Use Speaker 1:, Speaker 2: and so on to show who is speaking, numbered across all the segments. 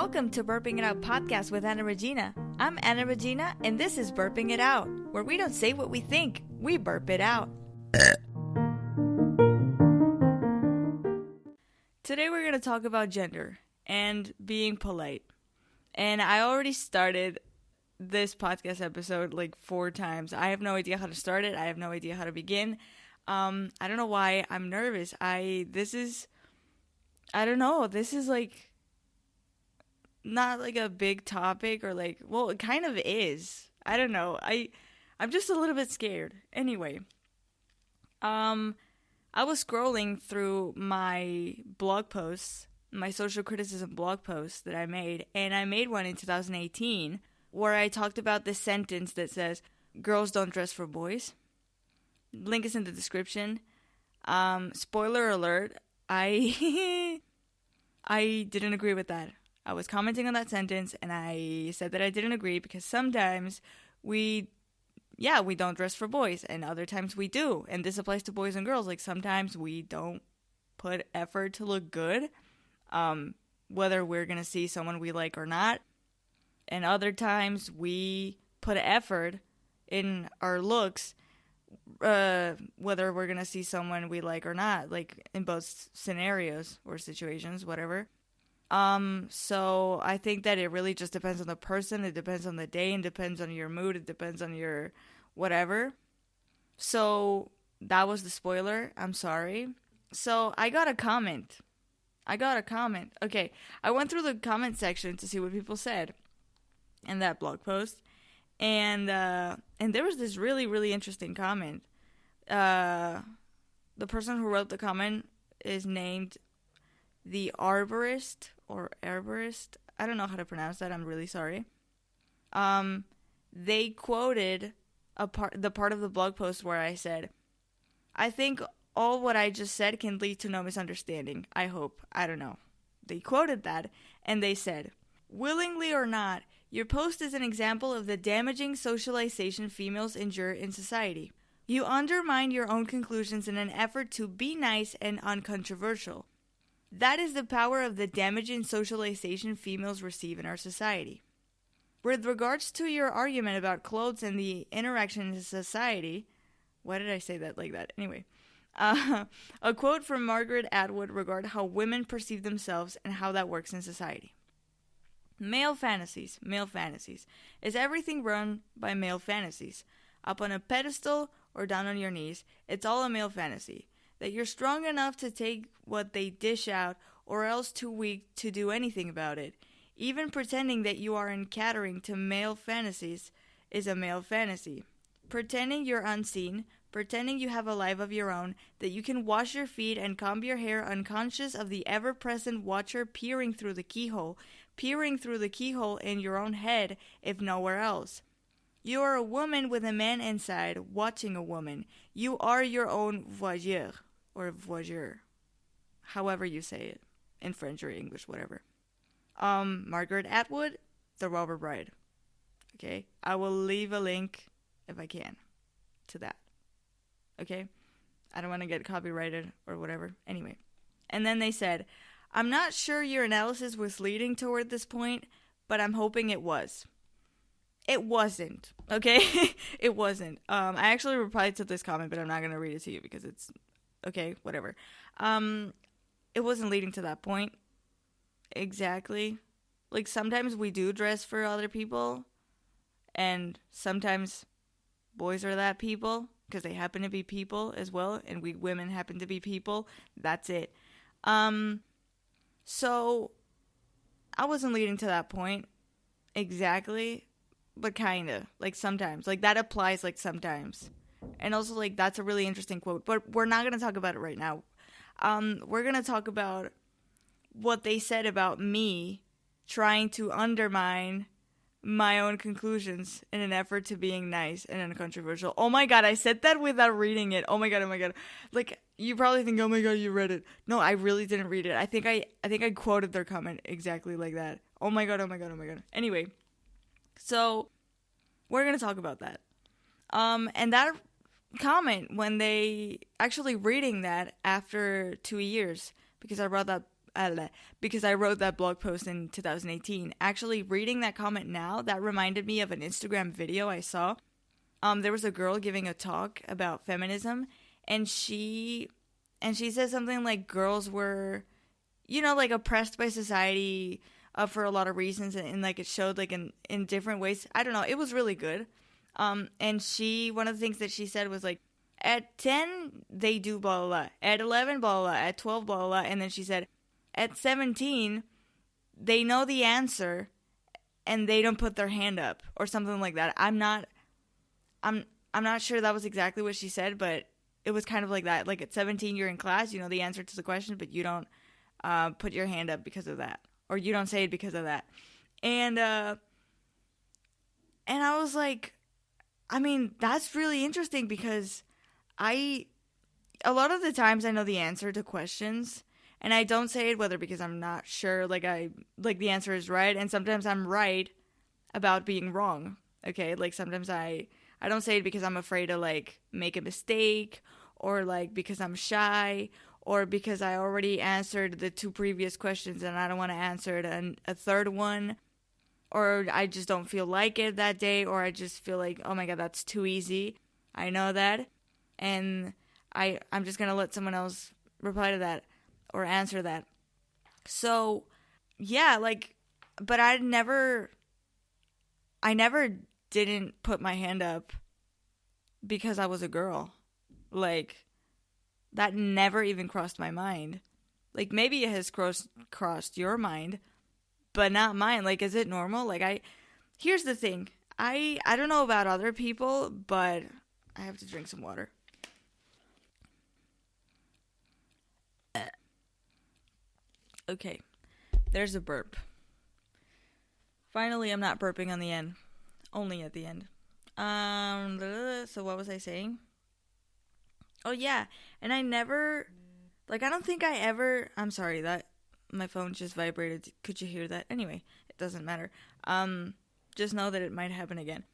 Speaker 1: Welcome to Burping It Out podcast with Anna Regina. I'm Anna Regina, and this is Burping It Out, where we don't say what we think, we burp it out. Today we're going to talk about gender and being polite. And I already started this podcast episode like 4 times. I have no idea how to start it. I have no idea how to begin. I don't know why I'm nervous. This is like not like a big topic or like, well, it kind of is. I don't know. I'm just a little bit scared. Anyway, I was scrolling through my blog posts, my social criticism blog posts that I made, and I made one in 2018 where I talked about this sentence that says, "Girls don't dress for boys." Link is in the description. Spoiler alert, I didn't agree with that. I was commenting on that sentence, and I said that I didn't agree because sometimes we don't dress for boys, and other times we do. And this applies to boys and girls. Like, sometimes we don't put effort to look good, whether we're going to see someone we like or not. And other times we put effort in our looks, whether we're going to see someone we like or not, like in both scenarios or situations, whatever. So I think that it really just depends on the person, it depends on the day, and depends on your mood, it depends on your whatever. So that was the spoiler. I'm sorry. So I got a comment. Okay, I went through the comment section to see what people said in that blog post, and there was this really, really interesting comment. The person who wrote the comment is named the Arborist, or Arborist. I don't know how to pronounce that. I'm really sorry. They quoted the part of the blog post where I said, "I think all what I just said can lead to no misunderstanding. I hope. I don't know." They quoted that, and they said, "Willingly or not, your post is an example of the damaging socialization females endure in society. You undermine your own conclusions in an effort to be nice and uncontroversial. That is the power of the damaging socialization females receive in our society. With regards to your argument about clothes and the interaction in society," why did I say that like that? Anyway, a quote from Margaret Atwood regarding how women perceive themselves and how that works in society. Male fantasies. Is everything run by male fantasies? Up on a pedestal or down on your knees, it's all a male fantasy. That you're strong enough to take what they dish out, or else too weak to do anything about it. Even pretending that you are in catering to male fantasies is a male fantasy. Pretending you're unseen, pretending you have a life of your own, that you can wash your feet and comb your hair unconscious of the ever-present watcher peering through the keyhole in your own head, if nowhere else. You are a woman with a man inside, watching a woman. You are your own voyeur, or voyeur, however you say it, in French or English, whatever. Margaret Atwood, The Robber Bride. Okay, I will leave a link, if I can, to that. Okay, I don't want to get copyrighted or whatever. Anyway, and then they said, "I'm not sure your analysis was leading toward this point, but I'm hoping it was." It wasn't, okay? It wasn't. I actually replied to this comment, but I'm not going to read it to you because it's, okay, whatever. It wasn't leading to that point. Exactly. Like, sometimes we do dress for other people, and sometimes boys are that people, because they happen to be people as well, and we women happen to be people. That's it. So, I wasn't leading to that point exactly, but kinda. Like, sometimes. Like, that applies, like, sometimes. And also, like, that's a really interesting quote. But we're not going to talk about it right now. We're going to talk about what they said about me trying to undermine my own conclusions in an effort to being nice and uncontroversial. Oh my god, I said that without reading it. Oh my god. Like, you probably think, oh my god, you read it. No, I really didn't read it. I think I quoted their comment exactly like that. Oh my god. Anyway, so we're going to talk about that. And that comment, when they actually reading that after 2 years, because I brought that because I wrote that blog post in 2018. Actually, reading that comment now, that reminded me of an Instagram video I saw. There was a girl giving a talk about feminism, and she said something like girls were, like oppressed by society for a lot of reasons, and like it showed like in different ways. I don't know. It was really good. And one of the things that she said was like, at 10, they do blah, blah, blah. At 11, blah, blah, blah. At 12, blah, blah, blah. And then she said, at 17, they know the answer and they don't put their hand up or something like that. I'm not sure that was exactly what she said, but it was kind of like that. Like at 17, you're in class, you know the answer to the question, but you don't put your hand up because of that. Or you don't say it because of that. And I was like, I mean, that's really interesting because a lot of the times I know the answer to questions and I don't say it whether because I'm not sure like the answer is right, and sometimes I'm right about being wrong. Okay? Like sometimes I don't say it because I'm afraid to like make a mistake, or like because I'm shy, or because I already answered the 2 previous questions and I don't want to answer a third one, or I just don't feel like it that day, or I just feel like, oh my god, that's too easy. I know that. And I'm just going to let someone else reply to that or answer that. So, yeah, like, but I never didn't put my hand up because I was a girl. Like, that never even crossed my mind. Like, maybe it has crossed your mind, but not mine. Like, is it normal? Like, here's the thing. I don't know about other people, but I have to drink some water. Okay, there's a burp. Finally, I'm not burping on the end. Only at the end. So what was I saying? Oh, yeah. And I never, like, I don't think I ever, I'm sorry, that, my phone just vibrated. Could you hear that? Anyway, it doesn't matter. Just know that it might happen again.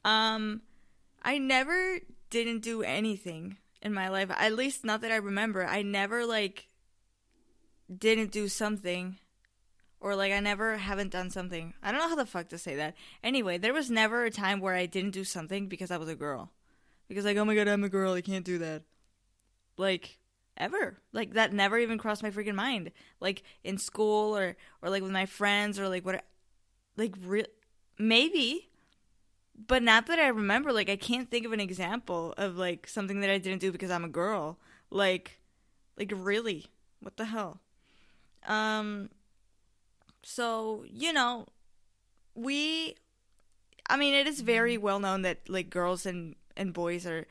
Speaker 1: I never didn't do anything in my life. At least not that I remember. I never, like, didn't do something, or like I never haven't done something. I don't know how the fuck to say that. Anyway, there was never a time where I didn't do something because I was a girl. Because like, oh my god, I'm a girl, I can't do that. Like, ever. Like, that never even crossed my freaking mind. Like, in school, or like with my friends, or like what, like, maybe, but not that I remember. Like, I can't think of an example of like something that I didn't do because I'm a girl. Like really, what the hell? So, it is very well known that, like, girls and boys are,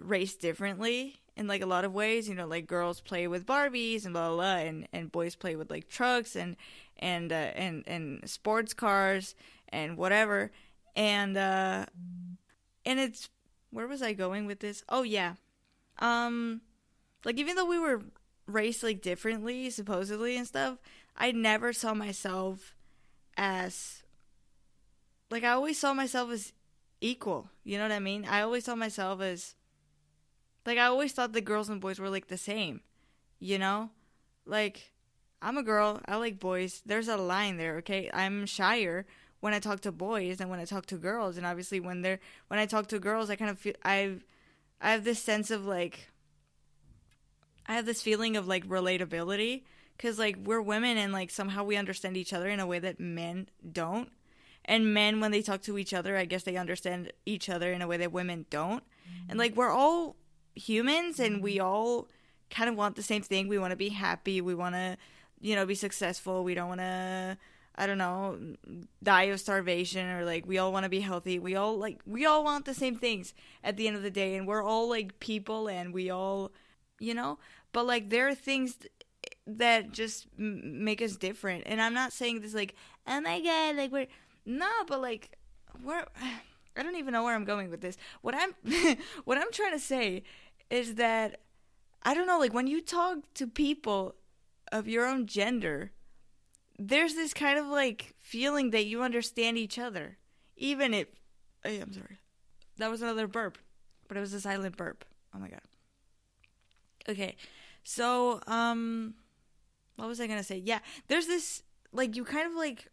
Speaker 1: raised differently in, like, a lot of ways. Like, girls play with Barbies and blah, blah, blah, and boys play with, like, trucks and sports cars and whatever. And it's, where was I going with this? Oh, yeah. Like, even though we were raised like differently supposedly and stuff, I never saw myself as, like, I always saw myself as equal, you know what I mean? I always saw myself as, like, I always thought the girls and boys were like the same, like, I'm a girl, I like boys, there's a line there, okay? I'm shyer when I talk to boys than when I talk to girls, and obviously when I talk to girls, I kind of feel I have this sense of like, I have this feeling of, like, relatability, because, like, we're women and, like, somehow we understand each other in a way that men don't. And men, when they talk to each other, I guess they understand each other in a way that women don't. And, like, we're all humans and we all kind of want the same thing. We want to be happy. We want to, be successful. We don't want to, I don't know, die of starvation, or, like, we all want to be healthy. We all want the same things at the end of the day. And we're all, like, people, and we all, but, like, there are things that just make us different. And I'm not saying this like, oh my god, like, but, like, I don't even know where I'm going with this. What I'm trying to say is that, I don't know, like, when you talk to people of your own gender, there's this kind of, like, feeling that you understand each other. Even if, hey, I'm sorry. That was another burp, but it was a silent burp. Oh my god. Okay, so, what was I gonna say? Yeah, there's this, like, you kind of like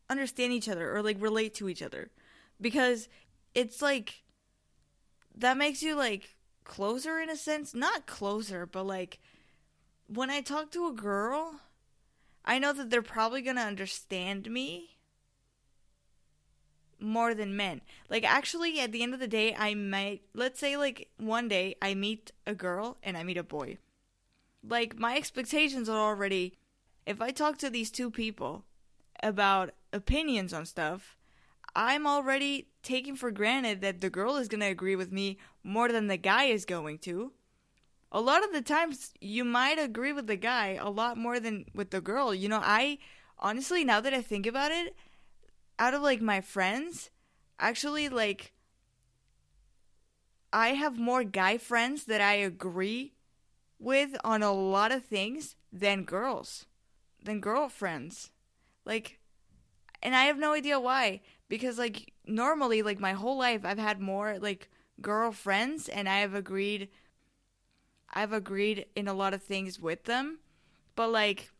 Speaker 1: understand each other or like relate to each other because it's like that makes you like closer in a sense. Not closer, but like when I talk to a girl, I know that they're probably gonna understand me more than men. Like, actually, at the end of the day, I might, let's say, like, one day I meet a girl and I meet a boy. Like, my expectations are already, if I talk to these two people about opinions on stuff, I'm already taking for granted that the girl is going to agree with me more than the guy is going to. A lot of the times, you might agree with the guy a lot more than with the girl. You know, I honestly, now that I think about it, out of like my friends, actually, like, I have more guy friends that I agree with on a lot of things than girlfriends. Like, and I have no idea why. Because, like, normally, like, my whole life, I've had more, like, girlfriends, and I've agreed in a lot of things with them. But, like,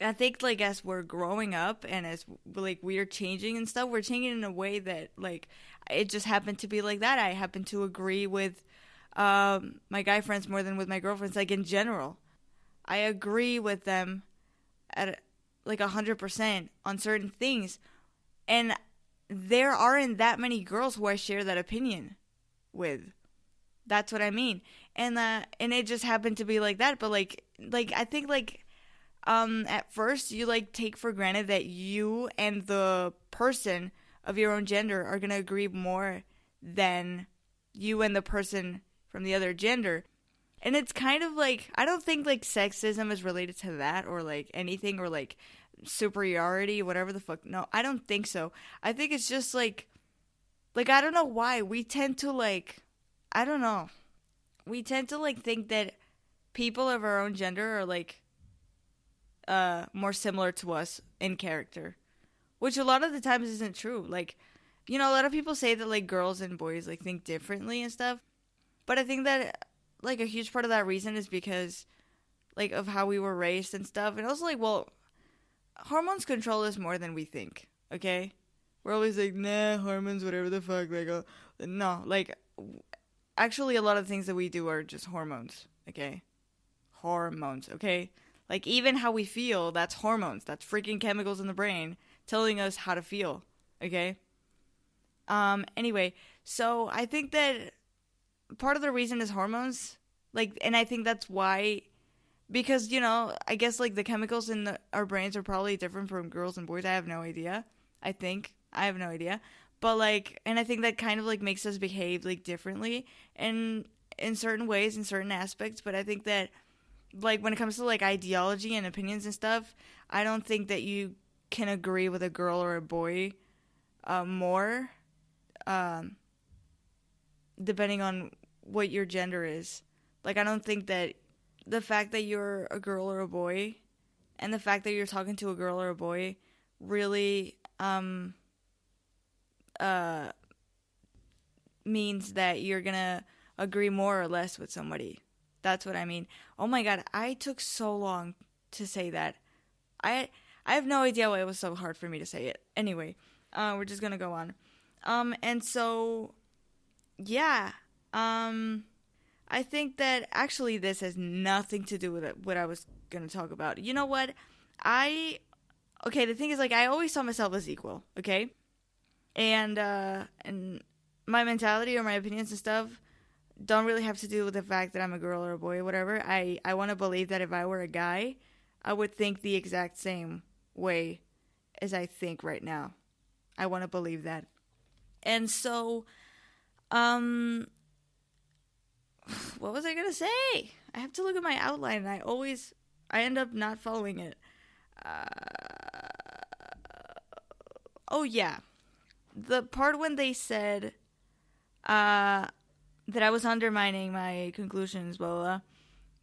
Speaker 1: I think, like, as we're growing up and as, like, we're changing and stuff, we're changing in a way that, like, it just happened to be like that. I happen to agree with my guy friends more than with my girlfriends, like, in general. I agree with them at, like, 100% on certain things. And there aren't that many girls who I share that opinion with. That's what I mean. And it just happened to be like that. But, like I think, like, at first you like take for granted that you and the person of your own gender are gonna agree more than you and the person from the other gender. And it's kind of like, I don't think like sexism is related to that or like anything or like superiority, whatever the fuck. No, I don't think so. I think it's just like I don't know why we tend to like, I don't know. We tend to like think that people of our own gender are like more similar to us in character, which a lot of the times isn't true. Like, you know, a lot of people say that like girls and boys like think differently and stuff, but I think that like a huge part of that reason is because like of how we were raised and stuff, and also like, well, hormones control us more than we think. Okay, we're always like, nah, hormones, whatever the fuck. Like, no, like actually a lot of things that we do are just hormones. Okay, hormones. Okay. Like, even how we feel, that's hormones. That's freaking chemicals in the brain telling us how to feel. Okay? Anyway, so I think that part of the reason is hormones. Like, and I think that's why, because, you know, I guess, like, the chemicals in our brains are probably different from girls and boys. I have no idea. I think. I have no idea. But, like, and I think that kind of, like, makes us behave, like, differently in certain ways, in certain aspects. But I think that, like, when it comes to like ideology and opinions and stuff, I don't think that you can agree with a girl or a boy more depending on what your gender is. Like, I don't think that the fact that you're a girl or a boy and the fact that you're talking to a girl or a boy really means that you're gonna agree more or less with somebody. That's what I mean. Oh my god, I took so long to say that. I have no idea why it was so hard for me to say it. Anyway, we're just gonna go on. And so, yeah. I think that actually this has nothing to do with what I was gonna talk about. You know what? Okay, the thing is, like, I always saw myself as equal, okay? And my mentality or my opinions and stuff don't really have to do with the fact that I'm a girl or a boy or whatever. I want to believe that if I were a guy, I would think the exact same way as I think right now. I want to believe that. And so, what was I going to say? I have to look at my outline, and I end up not following it. Oh, yeah. The part when they said, that I was undermining my conclusions, blah, blah, blah,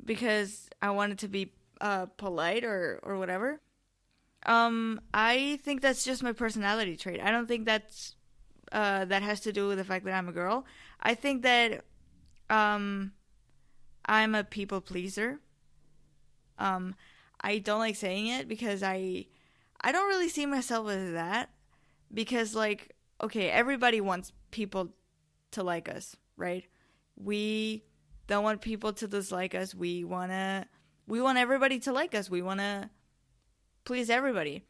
Speaker 1: because I wanted to be polite or whatever. I think that's just my personality trait. I don't think that has to do with the fact that I'm a girl. I think that I'm a people pleaser. I don't like saying it because I don't really see myself as that, because like, okay, everybody wants people to like us, right? We don't want people to dislike us. We want everybody to like us. We want to please everybody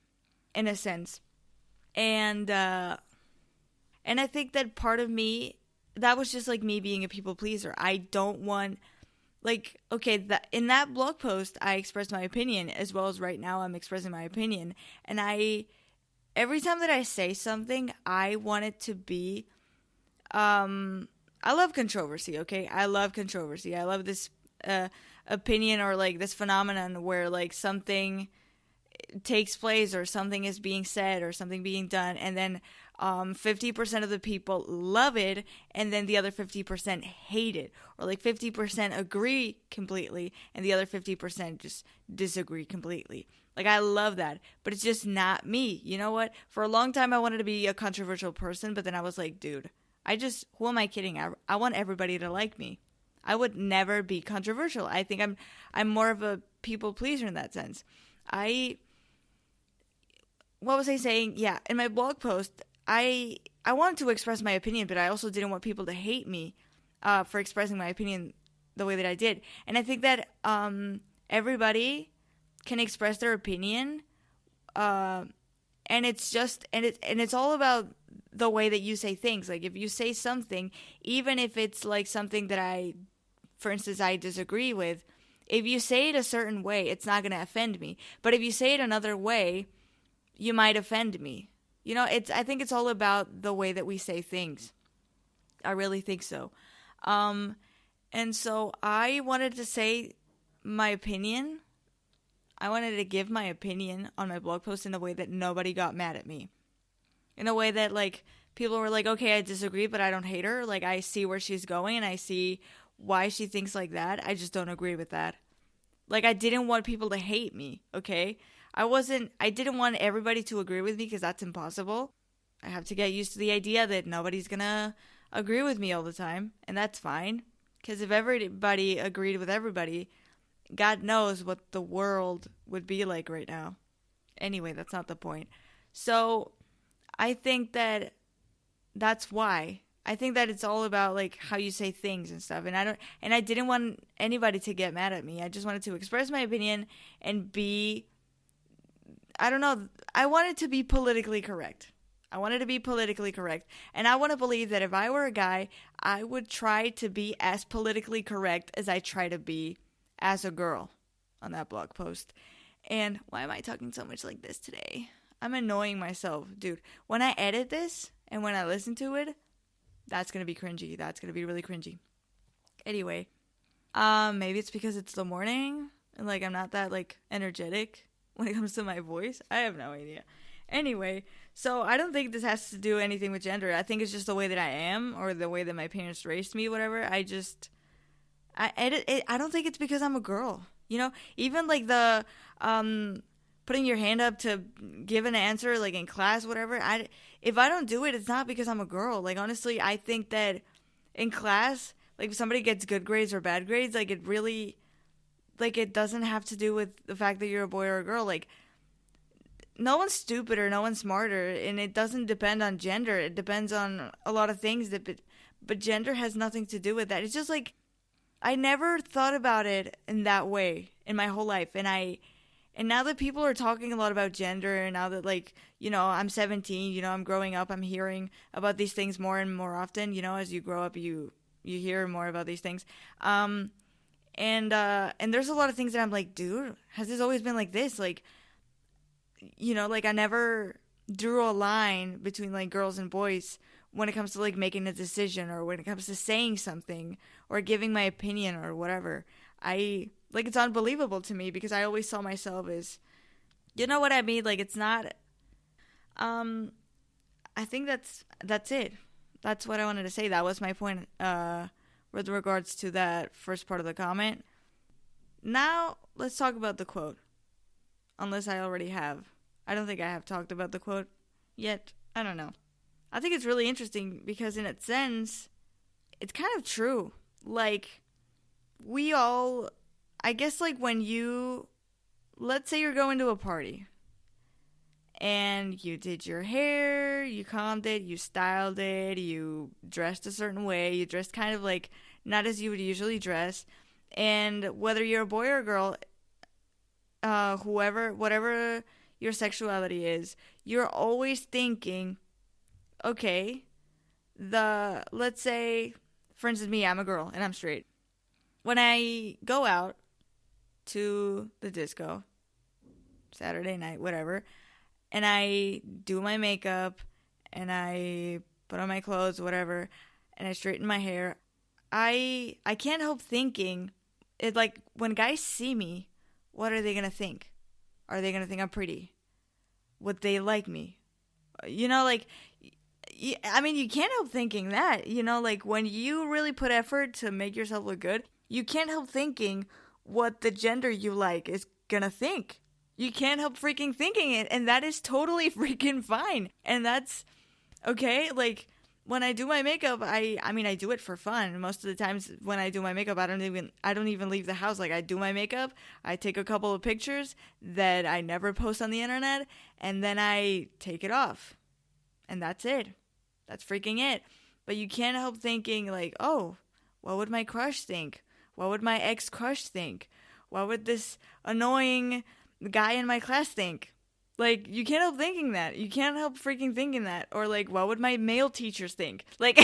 Speaker 1: in a sense. And I think that part of me, that was just like me being a people pleaser. I don't want, like, okay, in that blog post I expressed my opinion, as well as right now I'm expressing my opinion, and every time that I say something, I want it to be, I love controversy, okay? I love controversy. I love this opinion, or like this phenomenon where like something takes place, or something is being said, or something being done, and then 50% of the people love it, and then the other 50% hate it, or like 50% agree completely and the other 50% just disagree completely. Like, I love that, but it's just not me. You know what? For a long time I wanted to be a controversial person, but then I was like, dude, who am I kidding? I want everybody to like me. I would never be controversial. I think I'm more of a people pleaser in that sense. What was I saying? Yeah, in my blog post, I wanted to express my opinion, but I also didn't want people to hate me for expressing my opinion the way that I did. And I think that everybody can express their opinion, and it's all about the way that you say things. Like, if you say something, even if it's like something that for instance, I disagree with, if you say it a certain way, it's not going to offend me. But if you say it another way, you might offend me. You know, I think it's all about the way that we say things. I really think so. And so I wanted to say my opinion. I wanted to give my opinion on my blog post in a way that nobody got mad at me. In a way that, like, people were like, okay, I disagree, but I don't hate her. Like, I see where she's going, and I see why she thinks like that. I just don't agree with that. Like, I didn't want people to hate me, okay? I didn't want everybody to agree with me, because that's impossible. I have to get used to the idea that nobody's gonna agree with me all the time, and that's fine. Because if everybody agreed with everybody, God knows what the world would be like right now. Anyway, that's not the point. So I think that that's why. I think that it's all about like how you say things and stuff. And I didn't want anybody to get mad at me. I just wanted to express my opinion and I wanted to be politically correct. I wanted to be politically correct. And I want to believe that if I were a guy, I would try to be as politically correct as I try to be as a girl on that blog post. And why am I talking so much like this today? I'm annoying myself, dude. When I edit this and when I listen to it, that's going to be cringy. That's going to be really cringy. Anyway, maybe it's because it's the morning and like I'm not that like energetic when it comes to my voice. I have no idea. Anyway, so I don't think this has to do anything with gender. I think it's just the way that I am, or the way that my parents raised me, whatever. I edit it. I don't think it's because I'm a girl. You know, even like the putting your hand up to give an answer like in class, whatever. If I don't do it, it's not because I'm a girl. Like, honestly, I think that in class, like if somebody gets good grades or bad grades, like it really, like it doesn't have to do with the fact that you're a boy or a girl. Like, no one's stupider, no one's smarter, and it doesn't depend on gender. It depends on a lot of things but gender has nothing to do with that. It's just like, I never thought about it in that way in my whole life. And now that people are talking a lot about gender, and now that, like, you know, I'm 17, you know, I'm growing up, I'm hearing about these things more and more often. You know, as you grow up, you hear more about these things. And there's a lot of things that I'm like, dude, has this always been like this? Like, you know, like I never drew a line between like girls and boys when it comes to like making a decision, or when it comes to saying something or giving my opinion or whatever. Like, it's unbelievable to me, because I always saw myself as, you know what I mean? Like, it's not, I think that's it. That's what I wanted to say. That was my point, with regards to that first part of the comment. Now, let's talk about the quote. Unless I already have. I don't think I have talked about the quote yet. I don't know. I think it's really interesting because in a sense, it's kind of true. Like, we all, I guess, like when you let's say you're going to a party and you did your hair, you combed it, you styled it, you dressed a certain way, you dressed kind of like not as you would usually dress, and whether you're a boy or a girl, whatever your sexuality is, you're always thinking, okay, let's say, for instance, me, I'm a girl and I'm straight. When I go out to the disco, Saturday night, whatever, and I do my makeup and I put on my clothes, whatever, and I straighten my hair, I can't help thinking, it like when guys see me, what are they gonna think? Are they gonna think I'm pretty? Would they like me? You know, like, I mean, you can't help thinking that, you know, like when you really put effort to make yourself look good, you can't help thinking what the gender you like is gonna think. You can't help freaking thinking it, and that is totally freaking fine. And that's okay. Like when I do my makeup, I mean I do it for fun. Most of the times when I do my makeup, I don't even leave the house. Like I do my makeup, I take a couple of pictures that I never post on the internet, and then I take it off. And that's it. That's freaking it. But you can't help thinking like, "Oh, what would my crush think? What would my ex-crush think? What would this annoying guy in my class think?" Like, you can't help thinking that. You can't help freaking thinking that. Or, like, what would my male teachers think? Like,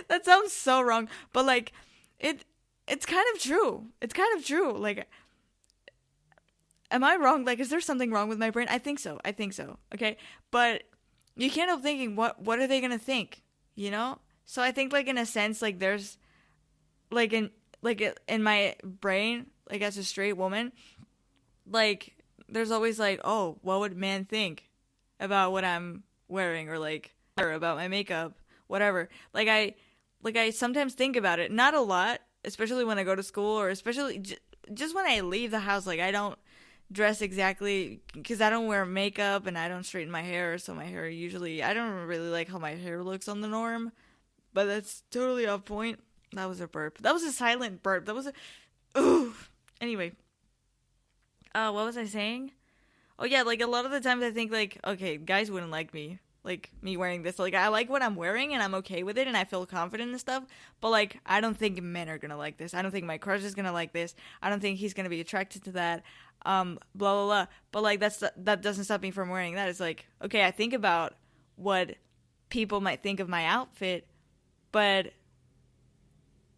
Speaker 1: that sounds so wrong. But, like, it's kind of true. It's kind of true. Like, am I wrong? Like, is there something wrong with my brain? I think so. Okay? But you can't help thinking, what are they going to think? You know? So I think, like, in a sense, like, there's, like, in my brain, like, as a straight woman, like, there's always like, oh, what would man think about what I'm wearing, or like, or about my makeup, whatever. Like I sometimes think about it, not a lot, especially when I go to school, or especially just when I leave the house. Like I don't dress exactly because I don't wear makeup and I don't straighten my hair, so my hair usually, I don't really like how my hair looks on the norm, but that's totally off point. That was a burp. That was a silent burp. That was a, ooh. Anyway. What was I saying? Oh yeah, like a lot of the times I think like, okay, guys wouldn't like me wearing this. Like I like what I'm wearing and I'm okay with it and I feel confident and stuff. But like, I don't think men are gonna like this. I don't think my crush is gonna like this. I don't think he's gonna be attracted to that. Blah blah blah. But like that doesn't stop me from wearing that. It's like, okay, I think about what people might think of my outfit, but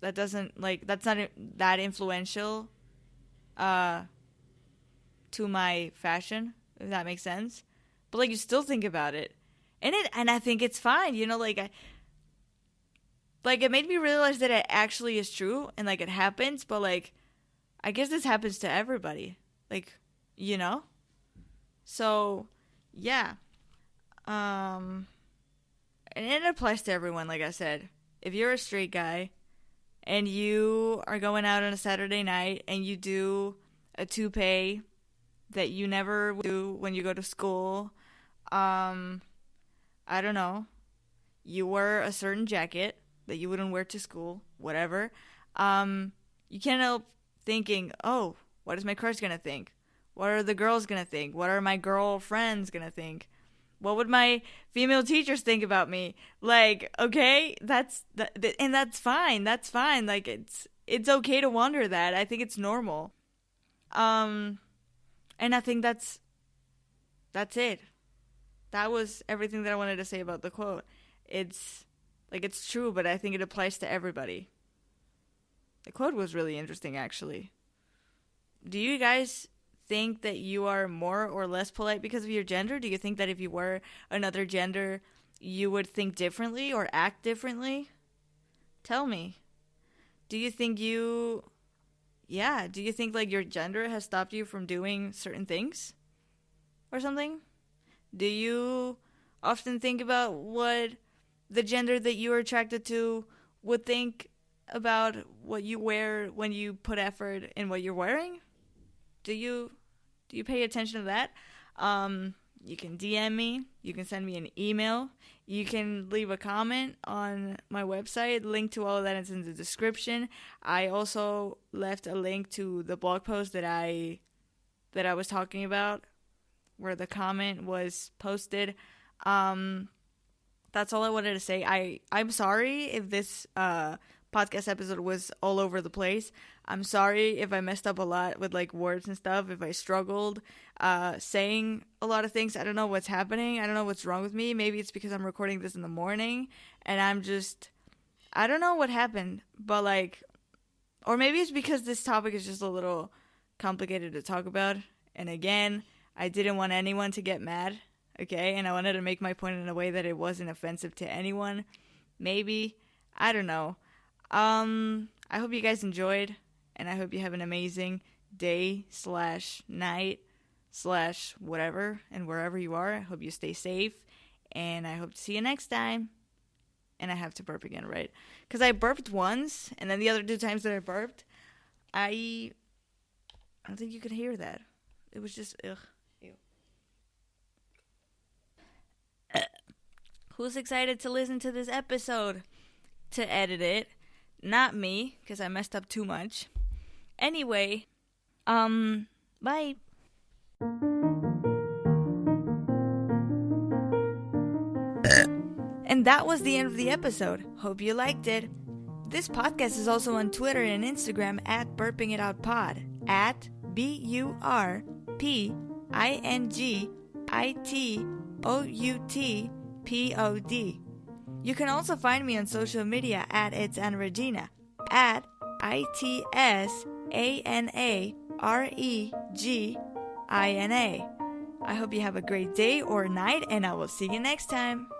Speaker 1: that doesn't, like, that's not that influential to my fashion, if that makes sense. But like, you still think about it, and I think it's fine, you know. Like it made me realize that it actually is true, and like it happens. But like, I guess this happens to everybody, like, you know. So yeah, and it applies to everyone. Like I said, if you're a straight guy and you are going out on a Saturday night and you do a toupee that you never do when you go to school, I don't know, you wear a certain jacket that you wouldn't wear to school, whatever, you can't help thinking, oh, what is my crush gonna think? What are the girls gonna think? What are my girlfriends gonna think? What would my female teachers think about me? Like, okay, and that's fine. That's fine. Like, it's okay to wonder that. I think it's normal. And I think that's it. That was everything that I wanted to say about the quote. It's true, but I think it applies to everybody. The quote was really interesting, actually. Do you guys think that you are more or less polite because of your gender? Do you think that if you were another gender, you would think differently or act differently? Tell me. Do you think like your gender has stopped you from doing certain things or something? Do you often think about what the gender that you are attracted to would think about what you wear when you put effort in what you're wearing? Do you pay attention to that? You can DM me. You can send me an email. You can leave a comment on my website. Link to all of that is in the description. I also left a link to the blog post that I that I was talking about, where the comment was posted. That's all I wanted to say. I'm sorry if this podcast episode was all over the place. I'm sorry if I messed up a lot with like words and stuff, if I struggled saying a lot of things. I don't know what's happening. I don't know what's wrong with me. Maybe it's because I'm recording this in the morning and I don't know what happened, but like, or maybe it's because this topic is just a little complicated to talk about. And again, I didn't want anyone to get mad, okay? And I wanted to make my point in a way that it wasn't offensive to anyone. Maybe. I don't know. I hope you guys enjoyed, and I hope you have an amazing day/night/whatever, and wherever you are. I hope you stay safe, and I hope to see you next time. And I have to burp again, right? Because I burped once, and then the other 2 times that I burped, I don't think you could hear that. It was just, ugh. Ew. Who's excited to listen to this episode? To edit it. Not me, because I messed up too much. Anyway, bye. And that was the end of the episode. Hope you liked it. This podcast is also on Twitter and Instagram at Burping It Out Pod. At BURPINGITOUTPOD. You can also find me on social media at It's Anna Regina, at ITSANAREGINA. I hope you have a great day or night, and I will see you next time.